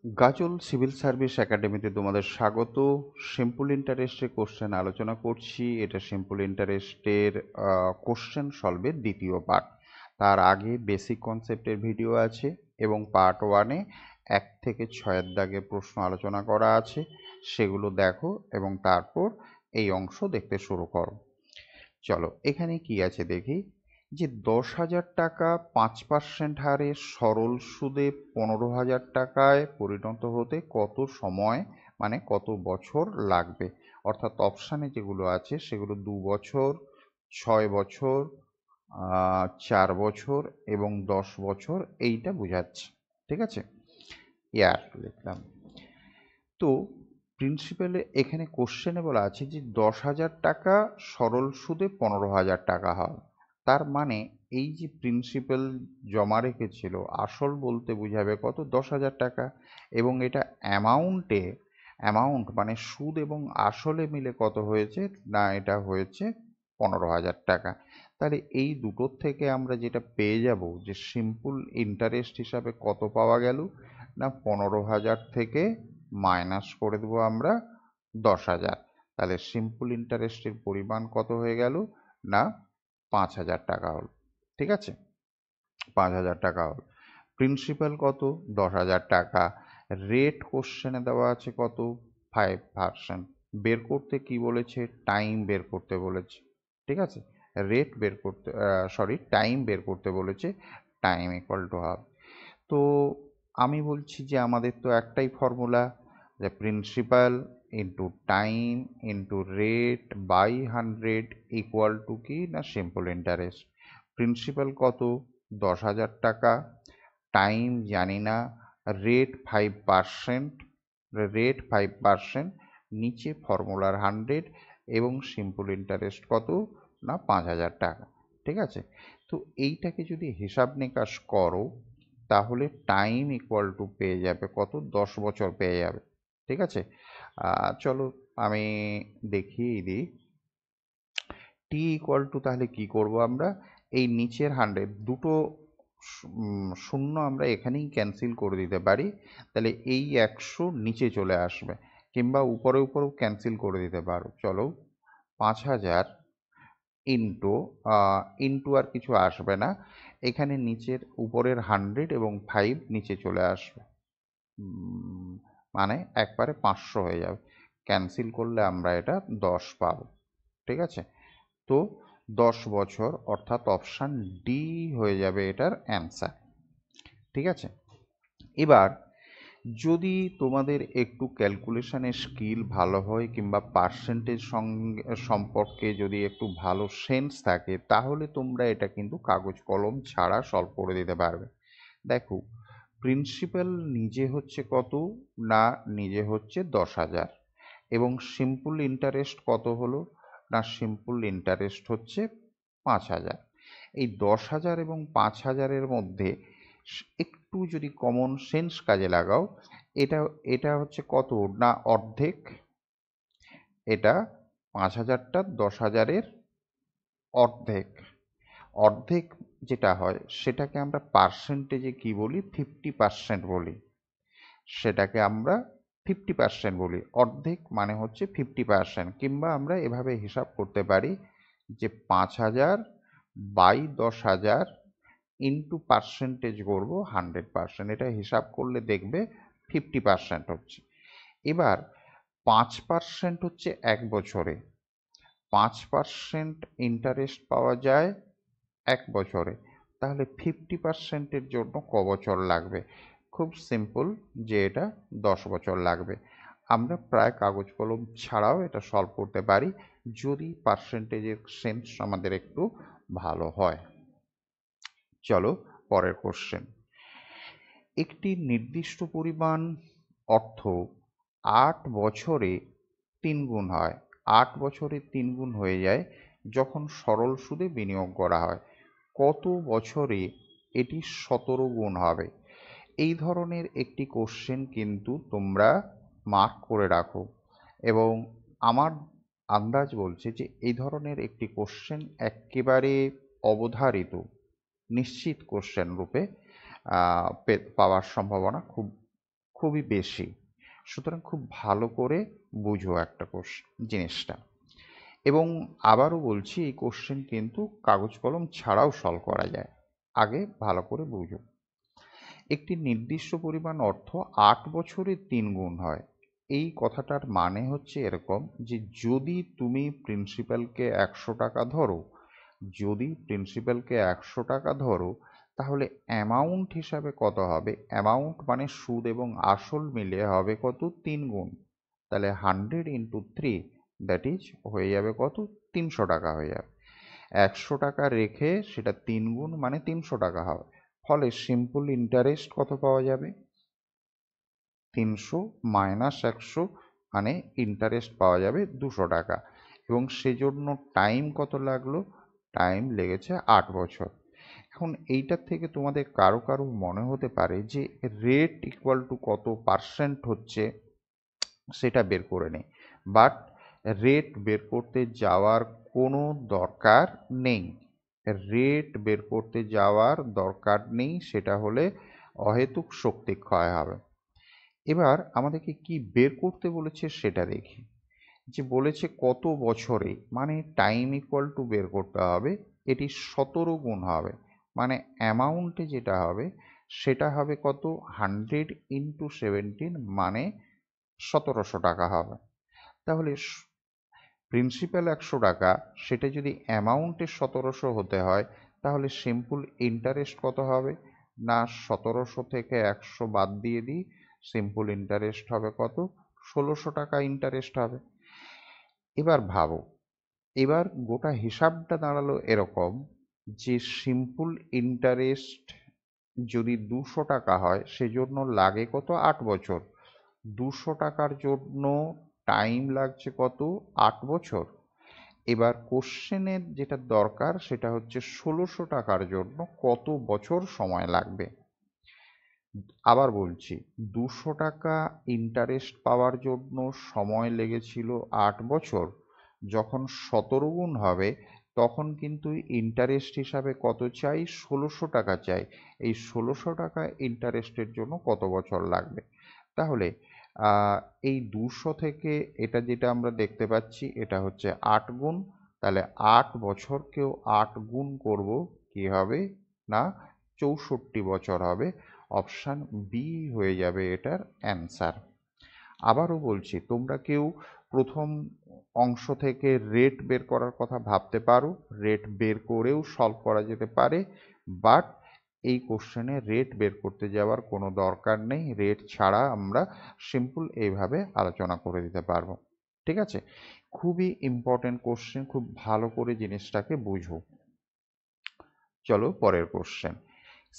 গাজল civil service একাডেমিতে তোমাদের স্বাগত। সিম্পল ইন্টারেস্টের কোশ্চেন আলোচনা করছি। এটা সিম্পল ইন্টারেস্টের কোশ্চেন সলভের দ্বিতীয় পার্ট। তার আগে বেসিক কনসেপ্টের ভিডিও আছে এবং পার্ট ওয়ানে 1 থেকে 6 দাগে প্রশ্ন আলোচনা করা আছে, সেগুলো দেখো এবং তারপর এই অংশ দেখতে শুরু করো। চলো এখানে কি আছে দেখি। যে 10,000 টাকা 5% হারে সরল সুদে 15,000 টাকায় পরিণত হতে কত সময় মানে কত বছর লাগবে। অর্থাৎ অপশানে যেগুলো আছে সেগুলো 2 বছর, 6 বছর, 4 বছর এবং 10 বছর এইটা বোঝাচ্ছে। ঠিক আছে, ইয়ার লিখলাম। তো প্রিন্সিপালে এখানে কোশ্চেনে বলা আছে যে 10,000 টাকা সরল সুদে 15,000 টাকা হয়। তার মানে এই যে প্রিন্সিপাল জমা রেখেছিল, আসল বলতে বোঝাবে কত, 10,000 টাকা, এবং এটা অ্যামাউন্ট মানে সুদ এবং আসলে মিলে কত হয়েছে না, এটা হয়েছে 15,000 টাকা। তাহলে এই দুটোর থেকে আমরা যেটা পেয়ে যাব যে সিম্পল ইন্টারেস্ট হিসাবে কত পাওয়া গেল না, 15,000 থেকে মাইনাস করে দেবো আমরা 10,000। তাহলে সিম্পল ইন্টারেস্টের পরিমাণ কত হয়ে গেল না, 5,000 টাকা হল। ঠিক আছে, 5,000 টাকা হল। প্রিন্সিপাল কত, 10,000 টাকা। রেট কোশ্চেনে দেওয়া আছে কত, 5%। বের করতে কি বলেছে, টাইম বের করতে বলেছে। ঠিক আছে, রেট বের করতে টাইম বের করতে বলেছে। Time equal to half. তো আমি বলছি যে আমাদের তো একটাই ফর্মুলা, যে principal into time into rate by 100 equal to কি না সিম্পল ইন্টারেস্ট। প্রিন্সিপাল কত, 10,000 টাকা, টাইম জানি না, রেট 5%, নিচে ফর্মুলার 100 এবং সিম্পল ইন্টারেস্ট কত না 5,000 টাকা। ঠিক আছে, তো এইটাকে যদি হিসাব নিকাশ করো তাহলে টাইম ইকুয়াল টু পেয়ে যাবে কত, 10 বছর পেয়ে যাবে। ঠিক আছে, চলো আমি দেখিয়ে দিই। টি ইকুয়াল টু, তাহলে কি করব আমরা, এই নিচের 100 দুটো শূন্য আমরা এখানেই ক্যান্সেল করে দিতে পারি। তাহলে এই 100 নিচে চলে আসবে, কিংবা উপরেও ক্যান্সেল করে দিতে পারো। চলো 5,000 ইন্টু ইন্টু আর কিছু আসবে না, এখানে নিচের উপরের 100 এবং 5 নিচে চলে আসবে, মানে একবারে 500 হয়ে যাবে। ক্যান্সেল করলে আমরা এটা 10 পাবো। ঠিক আছে, তো 10 বছর অর্থাৎ অপশান ডি হয়ে যাবে এটার অ্যান্সার। ঠিক আছে, এবার যদি তোমাদের একটু ক্যালকুলেশনের স্কিল ভালো হয় কিংবা পার্সেন্টেজ সম্পর্কে যদি একটু ভালো সেন্স থাকে, তাহলে তোমরা এটা কিন্তু কাগজ কলম ছাড়া সলভ করে দিতে পারবে। দেখো প্রিন্সিপাল নিজে হচ্ছে কত না, নিজে হচ্ছে 10,000, এবং সিম্পল ইন্টারেস্ট কত হলো না, সিম্পল ইন্টারেস্ট হচ্ছে 5,000। এই 10,000 এবং 5,000-এর মধ্যে একটু যদি কমন সেন্স কাজে লাগাও, এটা এটা হচ্ছে কত না অর্ধেক, এটা 5,000টা 10,000-এর অর্ধেক। অর্ধেক যেটা হয় সেটাকে আমরা পার্সেন্টেজে কি বলি, 50% বলি। সেটাকে আমরা 50% বলি, অর্ধেক মানে হচ্ছে 50%। কিংবা আমরা এভাবে হিসাব করতে পারি যে 5,000 বাই 10,000 ইন্টু পার্সেন্টেজ করবো 100%, এটা হিসাব করলে দেখবে 50% হচ্ছে। এবার 5% হচ্ছে 1 বছরে, 5% ইন্টারেস্ট পাওয়া যায় 1 বছরে। তাহলে 50%-এর জন্য ক বছর লাগবে, খুব সিম্পল যে এটা 10 বছর লাগবে। আমরা প্রায় কাগজ কলম ছাড়াও এটা সলভ করতে পারি যদি পার্সেন্টেজের সেন্স আমাদের একটু ভালো হয়। চলো পরের কোশ্চেন। একটি নির্দিষ্ট পরিমাণ অর্থ 8 বছরে 3 গুণ হয়, 8 বছরে 3 গুণ হয়ে যায় যখন সরল সুদে বিনিয়োগ করা হয়। কত বছরে এটি 17 গুণ হবে? এই ধরনের একটি কোশ্চেন কিন্তু তোমরা মার্ক করে রাখো, এবং আমার আন্দাজ বলছে যে এই ধরনের একটি কোশ্চেন একেবারে অবধারিত নিশ্চিত কোশ্চেন রূপে পাওয়ার সম্ভাবনা খুব খুবই বেশি। সুতরাং খুব ভালো করে বুঝো একটা জিনিসটা। এবং আবারও বলছি, এই কোশ্চেন কিন্তু কাগজ কলম ছাড়াও সলভ করা যায়। আগে ভালো করে বুঝো। একটি নির্দিষ্ট পরিমাণ অর্থ 8 বছরে 3 গুণ হয়। এই কথাটার মানে হচ্ছে এরকম যে যদি তুমি প্রিন্সিপালকে 100 টাকা ধরো, যদি প্রিন্সিপালকে 100 টাকা ধরো, তাহলে অ্যামাউন্ট হিসাবে কত হবে? অ্যামাউন্ট মানে সুদ এবং আসল মিলে হবে কত? 3 গুণ। তাহলে 100 ইন্টু 3, দ্যাট ইজ হয়ে যাবে কত? 300 টাকা হয়ে যাবে। 100 টাকা রেখে সেটা 3 গুণ মানে 300 টাকা হবে। ফলে সিম্পল ইন্টারেস্ট কত পাওয়া যাবে? 300 মাইনাস 100 মানে ইন্টারেস্ট পাওয়া যাবে 200 টাকা। এবং সেজন্য টাইম কত লাগলো? টাইম লেগেছে 8 বছর। এখন এইটার থেকে তোমাদের কারো কারো মনে হতে পারে যে রেট ইকুয়াল টু কত পার্সেন্ট হচ্ছে সেটা বের করে নেই। বাট রেট বের করতে যাওয়ার কোনো দরকার নেই। রেট বের করতে যাওয়ার দরকার নেই, সেটা হলে অহেতুক শক্তি ক্ষয় হবে। এবার আমাদেরকে কি বের করতে বলেছে সেটা দেখি। যে বলেছে কত বছরে, মানে টাইম ইকুয়াল টু বের করতে হবে। এটি 17 গুণ হবে, মানে অ্যামাউন্টে যেটা হবে সেটা হবে কত? 100 ইন্টু 17 মানে 1700 টাকা হবে। তাহলে প্রিন্সিপাল 100 টাকা, সেটা যদি অ্যামাউন্টে 1700 হতে হয়, তাহলে সিম্পল ইন্টারেস্ট কত হবে? না 1700 থেকে 100 বাদ দিয়ে দিই, সিম্পল ইন্টারেস্ট হবে কত? 1600 টাকা ইন্টারেস্ট হবে। এবার ভাবো, এবার গোটা হিসাবটা দাঁড়ালো এরকম যে সিম্পল ইন্টারেস্ট যদি 200 টাকা হয়, সেজন্য লাগে কত? 8 বছর। 200 টাকার জন্য টাইম লাগছে কত? 8 বছর। এবার কোশ্চেনের যেটা দরকার সেটা হচ্ছে 1600 টাকার জন্য কত বছর সময় লাগবে। আবার বলছি, 200 টাকা ইন্টারেস্ট পাওয়ার জন্য সময় লেগেছিল 8 বছর। যখন 17 গুণ হবে তখন কিন্তু ইন্টারেস্ট হিসাবে কত চাই? 1600 টাকা চাই। এই 1600 টাকা ইন্টারেস্টের জন্য কত বছর লাগবে? তাহলে এই 200 থেকে এটা যেটা আমরা দেখতে পাচ্ছি এটা হচ্ছে 8 গুণ। তাহলে 8 বছরকেও 8 গুণ করব, কি হবে? না 64 বছর হবে। অপশান বি হয়ে যাবে এটার অ্যান্সার। আবারও বলছি, তোমরা কেউ প্রথম অংশ থেকে রেট বের করার কথা ভাবতে পারো, রেট বের করেও সলভ করা যেতে পারে। বাট এই কোশ্চেনে রেট বের করতে যাওয়ার কোনো দরকার নেই। রেট ছাড়া আমরা সিম্পল এইভাবে আলোচনা করে দিতে পারবো। ঠিক আছে? খুবই ইম্পর্টেন্ট কোশ্চেন, খুব ভালো করে জিনিসটাকে বুঝো। চলো পরের কোশ্চেন।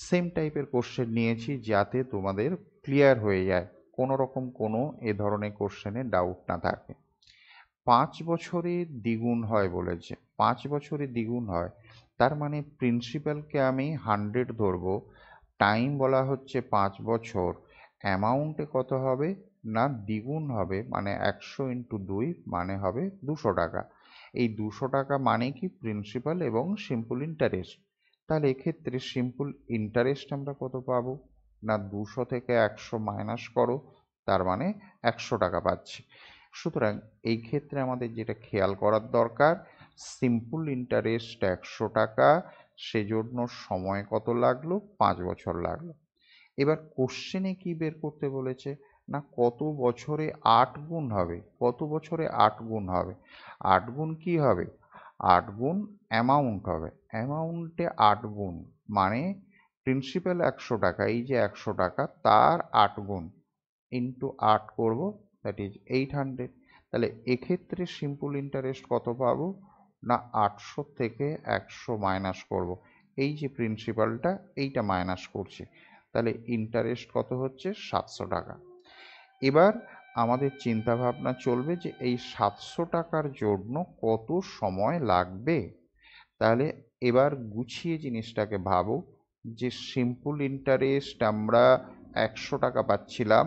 সেম টাইপের কোশ্চেন নিয়েছি যাতে তোমাদের ক্লিয়ার হয়ে যায়, কোনো রকম কোনো এ ধরনের কোশ্চেনে ডাউট না থাকে। 5 বছরে দ্বিগুণ হয় বলেছে। 5 বছরে দ্বিগুণ হয়, তার মানে প্রিন্সিপালকে আমি 100 ধরবো, টাইম বলা হচ্ছে 5 বছর, অ্যামাউন্টে কত হবে? না দ্বিগুণ হবে, মানে 100 ইন্টু 2 মানে হবে 200 টাকা। এই 200 টাকা মানে কি? প্রিন্সিপাল এবং সিম্পল ইন্টারেস্ট। তাহলে এক্ষেত্রে সিম্পল ইন্টারেস্ট আমরা কত পাবো? না 200 থেকে 100 মাইনাস করো, তার মানে 100 টাকা পাচ্ছি। সুতরাং এই ক্ষেত্রে আমাদের যেটা খেয়াল করার দরকার, সিম্পল ইন্টারেস্ট 100 টাকা, সেজন্য সময় কত লাগলো? 5 বছর লাগলো। এবার কোশ্চেনে কি বের করতে বলেছে? না কত বছরে 8 গুণ হবে? কত বছরে 8 গুণ হবে? 8 গুণ কি হবে? 8 গুণ অ্যামাউন্ট হবে। অ্যামাউন্টে 8 গুণ মানে প্রিন্সিপাল 100 টাকা, এই যে 100 টাকা তার 8 গুণ ইন্টু 8 করব, দ্যাট ইজ 800। তাহলে এক্ষেত্রে সিম্পল ইন্টারেস্ট কত পাবো? না 800 থেকে 100 মাইনাস করব, এই যে প্রিন্সিপালটা এইটা মাইনাস করছি, তাহলে ইন্টারেস্ট কত হচ্ছে? 700 টাকা। এবার আমাদের চিন্তা ভাবনা চলবে যে এই 700 টাকার জন্য কত সময় লাগবে। তাহলে এবার গুছিয়ে জিনিসটাকে ভাবো যে সিম্পল ইন্টারেস্ট আমরা 100 টাকা পাচ্ছিলাম,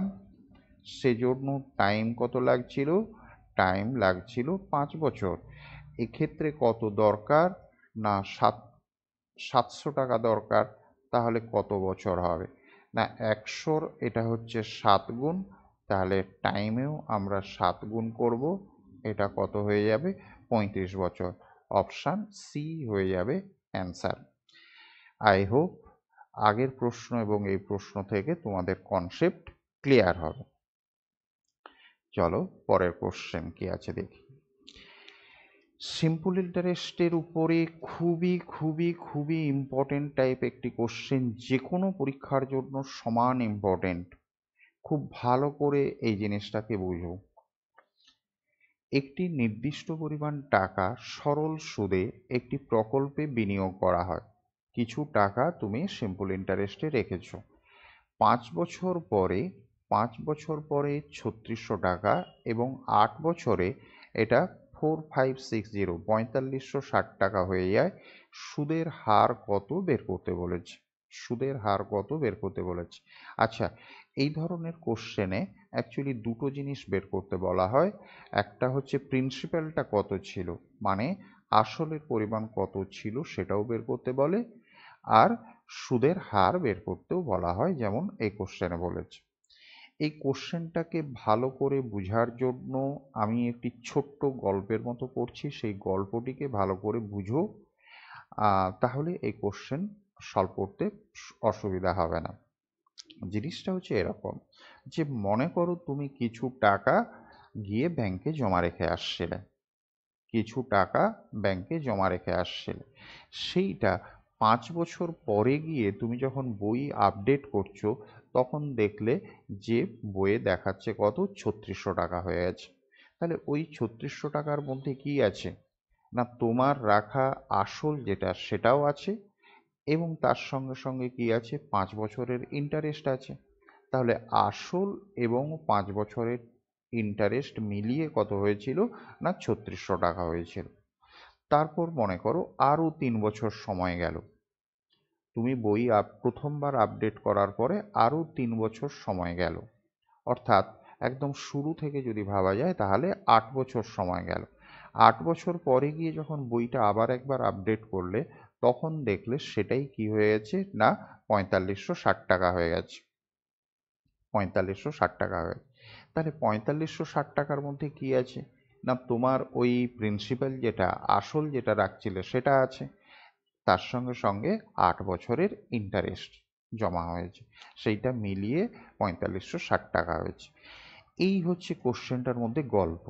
সেজন্য টাইম কত লাগছিল? টাইম লাগছিল 5 বছর। এক্ষেত্রে কত দরকার? না 700 টাকা দরকার। তাহলে কত বছর হবে? না 100-র এটা হচ্ছে 7 গুণ, তাহলে টাইমেও আমরা 7 গুণ করব, এটা কত হয়ে যাবে 35 বছর। অপশান সি হয়ে যাবে অ্যান্সার। আই হোপ আগের প্রশ্ন এবং এই প্রশ্ন থেকে তোমাদের কনসেপ্ট ক্লিয়ার হবে। চলো পরের কোশ্চেন কি আছে দেখি। সিম্পল ইন্টারেস্টের উপরে খুবই খুবই খুবই ইম্পর্টেন্ট টাইপ একটি কোশ্চেন, যে কোনো পরীক্ষার জন্য সমান ইম্পর্টেন্ট। খুব ভালো করে এই জিনিসটাকে বুঝো। একটি নির্দিষ্ট পরিমাণ টাকা সরল সুদে একটি প্রকল্পে বিনিয়োগ করা হয়। কিছু টাকা তুমি সিম্পল ইন্টারেস্টে রেখেছো। 5 বছর পরে 3600 টাকা এবং 8 বছরে এটা 4560 টাকা হয়ে যায়। সুদের হার কত বের করতে বলেছে। আচ্ছা, এই ধরনের কোশ্চেনে অ্যাকচুয়ালি দুটো জিনিস বের করতে বলা হয়। একটা হচ্ছে প্রিন্সিপালটা কত ছিল, মানে আসলের পরিমাণ কত ছিল সেটাও বের করতে বলে, আর সুদের হার বের করতেও বলা হয়, যেমন এই কোশ্চেনে বলেছে। এই কোশ্চেনটাকে ভালো করে বোঝার জন্য আমি একটি ছোট্ট গল্পের মতো করছি, সেই গল্পটিকে ভালো করে বুঝো, তাহলে এই কোশ্চেন সলভ করতে অসুবিধা হবে না। জিনিসটা হচ্ছে এরকম, যে মনে করো তুমি কিছু টাকা গিয়ে ব্যাংকে জমা রেখে আসছিলে, সেইটা 5 বছর পরে গিয়ে তুমি যখন বই আপডেট করছো, তখন দেখলে যে বইয়ে দেখাচ্ছে কত 3600 টাকা হয়ে গেছে। তাহলে ওই 3600 টাকার মধ্যে কি আছে, না তোমার রাখা আসল যেটা সেটাও আছে, এবং তার সঙ্গে সঙ্গে কি আছে 5 বছরের ইন্টারেস্ট আছে। তাহলে আসল এবং 5 বছরের ইন্টারেস্ট মিলিয়ে কত হয়েছিল, না 3600 টাকা হয়েছিল। তারপর মনে করো আরও 3 বছর সময় গেল, তুমি বই প্রথমবার আপডেট করার পরে আরও 3 বছর সময় গেল, অর্থাৎ একদম শুরু থেকে যদি ভাবা যায় তাহলে 8 বছর সময় গেল। 8 বছর পরে গিয়ে যখন বইটা আবার একবার আপডেট করলে, তখন দেখলে সেটাই কি হয়ে গেছে, না 4560 টাকা হয়ে গেছে। 4560 টাকা হয়ে, তাহলে 4560 টাকার মধ্যে কি আছে, না তোমার ওই প্রিন্সিপাল যেটা আসল যেটা রাখছিলে সেটা আছে, তার সঙ্গে সঙ্গে 8 বছরের ইন্টারেস্ট জমা হয়েছে, সেইটা মিলিয়ে 4560 টাকা হয়েছে। এই হচ্ছে কোশ্চেনটার মধ্যে গল্প।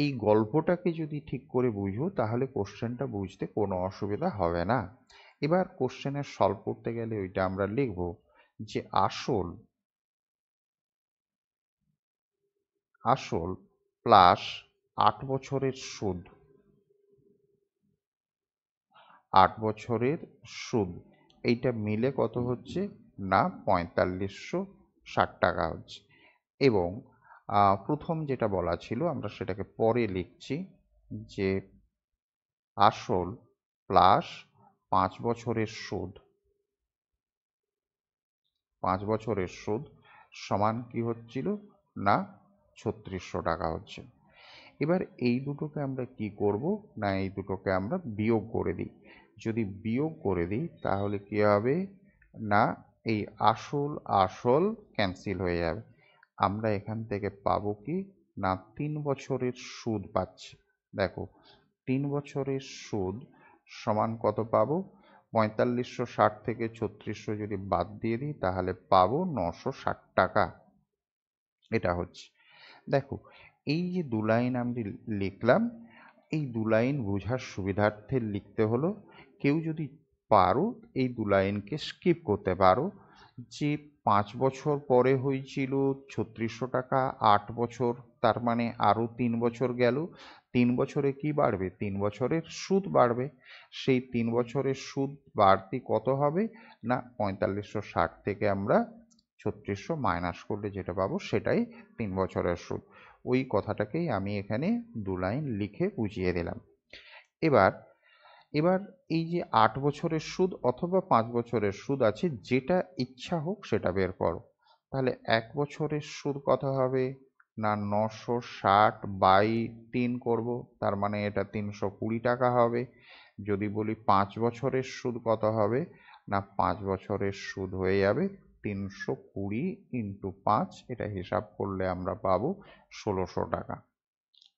এই গল্পটাকে যদি ঠিক করে বুঝো, তাহলে কোশ্চেনটা বুঝতে কোনো অসুবিধা হবে না। এবার কোশ্চেনের সলভ করতে গেলে ওইটা আমরা লিখব যে আসল প্লাস 8 বছরের সুদ, 8 বছরের সুদ, এইটা মিলে কত হচ্ছে, না 4560 টাকা হচ্ছে। এবং প্রথম যেটা বলা ছিল আমরা সেটাকে পরে লিখছি, যে আসল প্লাস 5 বছরের সুদ, 5 বছরের সুদ সমান কি হচ্ছিল, না 3600 টাকা হচ্ছে। এবার এই দুটোকে আমরা কি করব, না এই দুটোকে আমরা বিয়োগ করে দিই। যদি বিয়োগ করে দিই তাহলে কি হবে, না এই আসল আসল ক্যান্সেল হয়ে যাবে। আমরা এখান থেকে পাবো কি, না 3 বছরের সুদ পাচ্ছি। দেখো 3 বছরের সুদ সমান কত পাবো, 4560 থেকে 3600 যদি বাদ দিয়ে দিই তাহলে পাবো 960 টাকা। এটা হচ্ছে, দেখো এই যে দু লাইন আমি লিখলাম, এই দু লাইন বোঝার সুবিধার্থে লিখতে হলো। কেউ যদি পারো এই দু লাইনকে স্কিপ করতে পারো, যে 5 বছর পরে হয়েছিল 3600 টাকা, 8 বছর, তার মানে আরও 3 বছর গেল। 3 বছরে কি বাড়বে, 3 বছরের সুদ বাড়বে। সেই 3 বছরের সুদ বাড়তি কত হবে, না 4560 থেকে আমরা 3600 মাইনাস করলে যেটা পাবো সেটাই 3 বছরের সুদ। ওই কথাটাকেই আমি এখানে দু লাইন লিখে বুঝিয়ে দিলাম। এবার এবার এই যে 8 বছরের সুদ অথবা 5 বছরের সুদ আছে, যেটা ইচ্ছা হোক সেটা বের করো। তাহলে 1 বছরের সুদ কত হবে, না 960/3 করব, তার মানে এটা 320 টাকা হবে। যদি বলি 5 বছরের সুদ কত হবে, না 5 বছরের সুদ হয়ে যাবে 320 ইন্টু 5, এটা হিসাব করলে আমরা পাবো 1600 টাকা।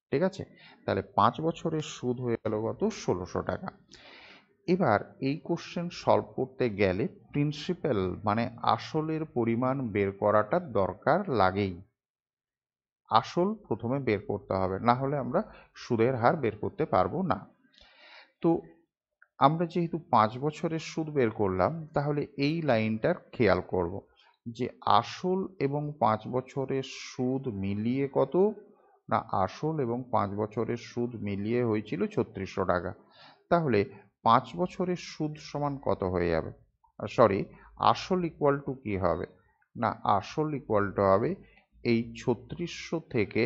ঠিক আছে, তাহলে 5 বছরের সুদ হয়ে গেল কত? 1600 টাকা। এবার এই কোশ্চেন সলভ করতে গেলে প্রিন্সিপাল মানে আসলের পরিমাণ বের করাটা দরকার লাগেই। আসল প্রথমে বের করতে হবে, না হলে আমরা সুদের হার বের করতে পারবো না। তো আমরা যেহেতু 5 বছরের সুদ বের করলাম, তাহলে এই লাইনটার খেয়াল করব যে আসল এবং 5 বছরের সুদ মিলিয়ে কত না, আসল এবং 5 বছরের সুদ মিলিয়ে হয়েছিল 3600 টাকা। তাহলে 5 বছরের সুদ সমান কত হয়ে যাবে? সরি, আসল ইকুয়াল টু কি হবে না, আসল ইকুয়াল টু হবে এই 3600 থেকে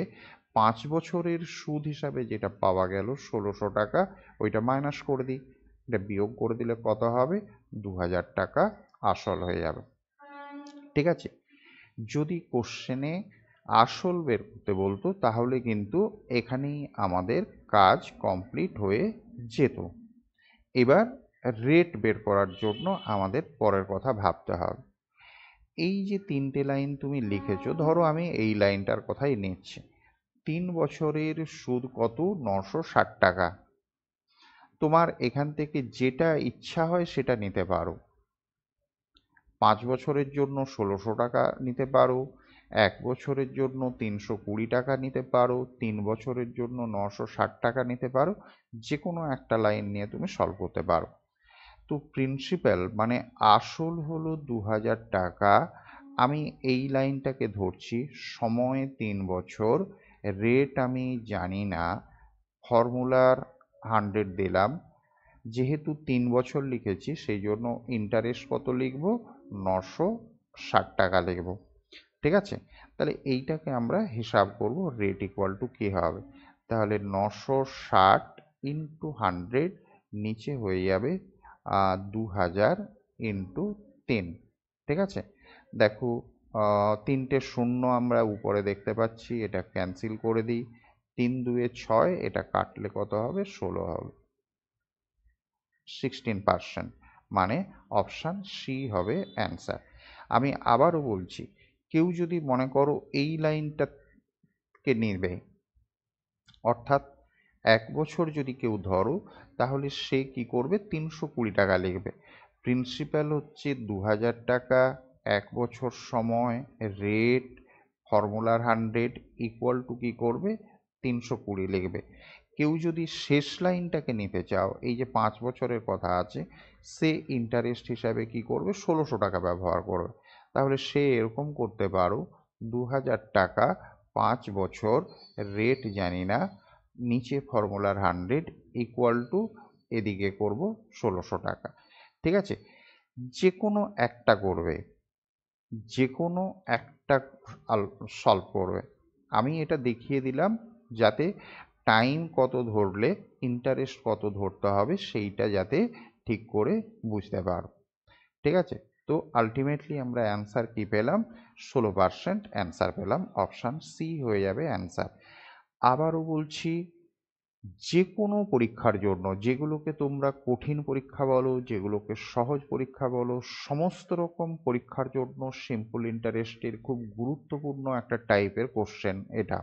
5 বছরের সুদ হিসাবে যেটা পাওয়া গেল 1600 টাকা, ওইটা মাইনাস করে দিই, এটা বিয়োগ করে দিলে কত হবে? 2000 টাকা আসল হয়ে যাবে। ঠিক আছে, যদি কোশ্চেনে আসল বের করতে বলতো তাহলে কিন্তু এখানেই আমাদের কাজ কমপ্লিট হয়ে যেত। এবার রেট বের করার জন্য আমাদের পরের কথা ভাবতে হবে। এই যে 3টে লাইন তুমি লিখেছো, ধরো আমি এই লাইনটার কথাই নিচ্ছি, 3 বছরের সুদ কত? 960 টাকা। তোমার এখান থেকে যেটা ইচ্ছা হয় সেটা নিতে পারো। 5 বছরের জন্য 1600 টাকা নিতে পারো, 1 বছরের জন্য 320 টাকা নিতে পারো, 3 বছরের জন্য 960 টাকা নিতে পারো, যে কোনো একটা লাইন নিয়ে তুমি সলভ করতে পারো। তো প্রিন্সিপাল মানে আসল হলো 2000 টাকা, আমি এই লাইনটাকে ধরছি, সময় 3 বছর, রেট আমি জানি না, ফর্মুলার 100 দিলাম, যেহেতু 3 বছর লিখেছি সেই জন্য ইন্টারেস্ট কত লিখব? 960 টাকা লিখব। ঠিক আছে, তাহলে এইটাকে আমরা হিসাব করব, রেট ইকুয়াল টু কী হবে? তাহলে 960 ইন্টু 100, নিচে হয়ে যাবে 2000 ইন্টু 3। ঠিক আছে, দেখো 3টে শূন্য আমরা উপরে দেখতে পাচ্ছি, এটা ক্যান্সেল করে দিই, 3 2 6, এটা কাটলে কত হবে? 16 হবে, 16%, মানে অপশান সি হবে অ্যান্সার। আমি আবারও বলছি, কেউ যদি মনে করো এই লাইনটাকে নেবে, অর্থাৎ 1 বছর যদি কেউ ধরো, তাহলে সে কি করবে? 320 টাকা লিখবে। প্রিন্সিপাল হচ্ছে 2000 টাকা, 1 বছর সময়, রেট ফর্মুলার 100 ইকুয়াল টু কি করবে? 320 লিখবে। কেউ যদি শেষ লাইনটাকে নিতে চাও, এই যে 5 বছরের কথা আছে, সে ইন্টারেস্ট হিসাবে কি করবে? 1600 টাকা ব্যবহার করবে। তাহলে সে এরকম করতে পারো, 2000 টাকা 5 বছর, রেট জানি না, নিচে ফর্মুলার 100 ইকুয়াল টু এদিকে করব 1600 টাকা। ঠিক আছে, যে কোনো একটা করবে, যে কোনো একটা সলভ করবে। আমি এটা দেখিয়ে দিলাম যাতে টাইম কত ধরলে ইন্টারেস্ট কত ধরতে হবে সেইটা যাতে ঠিক করে বুঝতে পারো। ঠিক আছে, তো আলটিমেটলি আমরা অ্যান্সার কি পেলাম? 16% অ্যান্সার পেলাম, অপশান সি হয়ে যাবে অ্যান্সার। আবারও বলছি, যে কোনো পরীক্ষার জন্য, যেগুলোকে তোমরা কঠিন পরীক্ষা বলো, যেগুলোকে সহজ পরীক্ষা বলো, সমস্ত রকম পরীক্ষার জন্য সিম্পল ইন্টারেস্টের খুব গুরুত্বপূর্ণ একটা টাইপের কোশ্চেন এটা।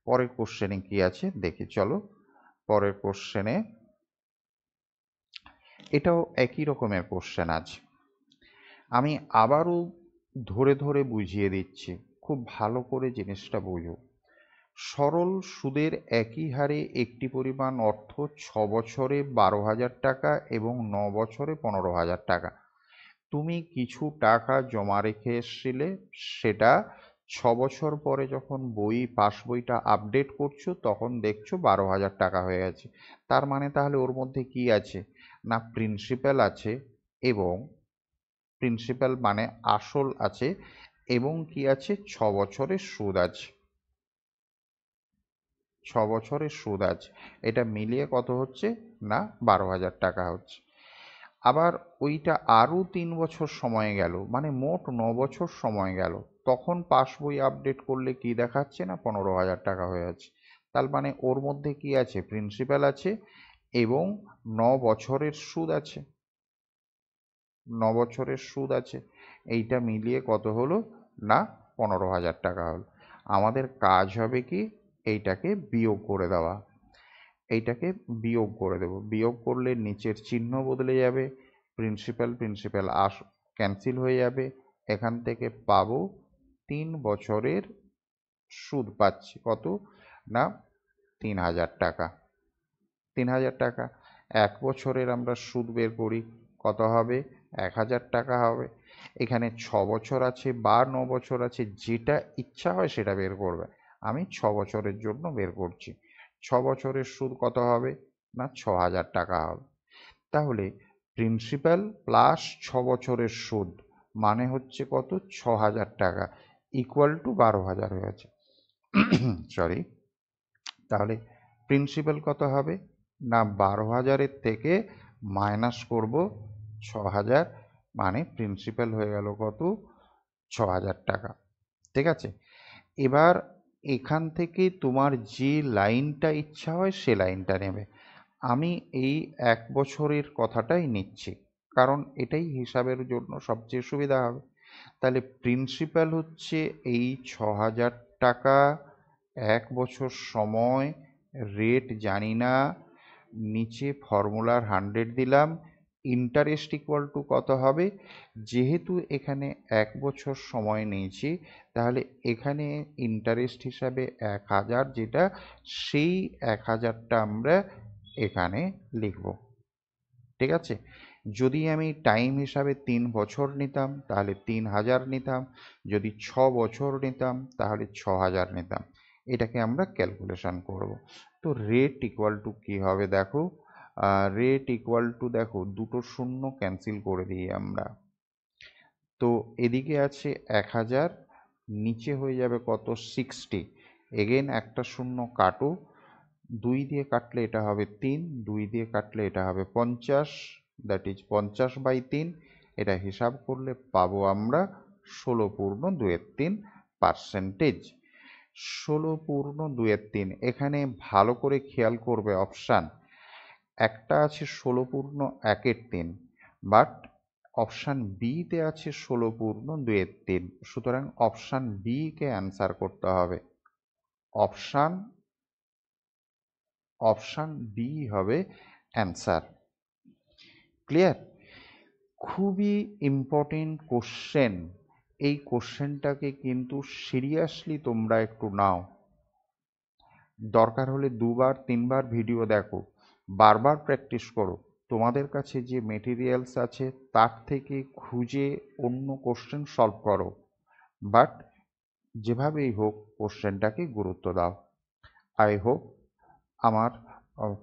পরের কোশ্চেনে কি আছে দেখি চলো। পরের কোশ্চেনে এটাও একই রকমের কোশ্চেন আছে, আমি আবারও ধরে ধরে বুঝিয়ে দিচ্ছি, খুব ভালো করে জিনিসটা বুঝো। সরল সুদের একই হারে একটি পরিমাণ অর্থ 6 বছরে 12,000 টাকা এবং 9 বছরে 15,000 টাকা। তুমি কিছু টাকা জমা রেখে এসেছিলে, সেটা 6 বছর পরে যখন পাস বইটা আপডেট করছো তখন দেখছো 12,000 টাকা হয়ে গেছে। তার মানে তাহলে ওর মধ্যে কি আছে না, প্রিন্সিপাল আছে, এবং প্রিন্সিপাল মানে আসল আছে, এবং কি আছে? 6 বছরের সুদ আছে, 6 বছরের সুদ আছে। এটা মিলিয়ে কত হচ্ছে না, 12,000 টাকা হচ্ছে। আবার ওইটা আরও 3 বছর সময় গেল, মানে মোট 9 বছর সময় গেল, তখন পাস বই আপডেট করলে কি দেখাচ্ছে না, 15,000 টাকা হয়ে আছে। তার মানে ওর মধ্যে কি আছে? প্রিন্সিপাল আছে এবং 9 বছরের সুদ আছে, 9 বছরের সুদ আছে। এইটা মিলিয়ে কত হলো না 15,000 টাকা হলো। আমাদের কাজ হবে কি এইটাকে বিয়োগ করে দেওয়া, এইটাকে বিয়োগ করে দেব। বিয়োগ করলে নিচের চিহ্ন বদলে যাবে, প্রিন্সিপাল প্রিন্সিপাল ক্যান্সেল হয়ে যাবে। এখান থেকে পাবো 3 বছরের সুদ পাচ্ছি কত না 3,000 টাকা। 3,000 টাকা। 1 বছরের আমরা সুদ বের করি কত হবে 1,000 টাকা হবে। এখানে 6 বছর আছে বা 9 বছর আছে, যেটা ইচ্ছা হয় সেটা বের করবে। আমি 6 বছরের জন্য বের করছি। 6 বছরের সুদ কত হবে না 6,000 টাকা হবে। তাহলে প্রিন্সিপাল প্লাস 6 বছরের সুদ মানে হচ্ছে কত 6,000 টাকা ইকুয়াল টু 12,000 হয়েছে। সরি, তাহলে প্রিন্সিপাল কত হবে না 12,000-এর থেকে মাইনাস করব 6,000, মানে প্রিন্সিপাল হয়ে গেল কত 6,000 টাকা। ঠিক আছে, এবার এখান থেকে তোমার যে লাইনটা ইচ্ছা হয় সে লাইনটা নেবে। আমি এই 1 বছরের কথাটাই নিচ্ছি, কারণ এটাই হিসাবের জন্য সবচেয়ে সুবিধা হবে। তাহলে প্রিন্সিপাল হচ্ছে এই 6,000 টাকা, 1 বছর সময়, রেট জানি না, নিচে ফর্মুলার 100 দিলাম, ইন্টারেস্ট ইকুয়াল টু কত হবে, যেহেতু এখানে 1 বছর সময় নিয়েছি তাহলে এখানে ইন্টারেস্ট হিসাবে 1,000, যেটা সেই 1,000টা আমরা এখানে লিখব। ঠিক আছে, যদি আমি টাইম হিসাবে 3 বছর নিতাম তাহলে 3,000 নিতাম, যদি 6 বছর নিতাম তাহলে 6,000 নিতাম। এটাকে আমরা ক্যালকুলেশন করব। তো রেট ইকুয়াল টু কী হবে দেখো, রেট ইকুয়াল টু দেখো দুটো শূন্য ক্যান্সেল করে দিই আমরা। তো এদিকে আছে 1,000, নিচে হয়ে যাবে কত 60, এগেন একটা শূন্য কাটো, 2 দিয়ে কাটলে এটা হবে 3, 2 দিয়ে কাটলে এটা হবে 50, দ্যাট ইজ 50/3। এটা হিসাব করলে পাবো আমরা 16.23%। 16.23, এখানে ভালো করে খেয়াল করবে অপশান একটা আছে 16.13, বাট অপশান বিতে আছে 16.23, সুতরাং অপশান বি কে অ্যান্সার করতে হবে। অপশান বি হবে অ্যান্সার। ক্লিয়ার? খুবই ইম্পর্টেন্ট কোশ্চেন। এই কোশ্চেনটাকে কিন্তু সিরিয়াসলি তোমরা একটু নাও। দরকার হলে 2বার 3বার ভিডিও দেখো, বারবার প্র্যাকটিস করো। তোমাদের কাছে যে মেটেরিয়ালস আছে তার থেকে খুঁজে অন্য কোশ্চেন সলভ করো, বাট যেভাবেই হোক কোশ্চেনটাকে গুরুত্ব দাও। আই হোপ আমার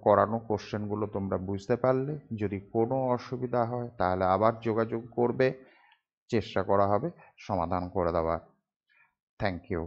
করানো কোশ্চেনগুলো তোমরা বুঝতে পারলে। যদি কোনো অসুবিধা হয় তাহলে আবার যোগাযোগ করবে, চেষ্টা করা হবে সমাধান করে দেওয়ার। Thank you.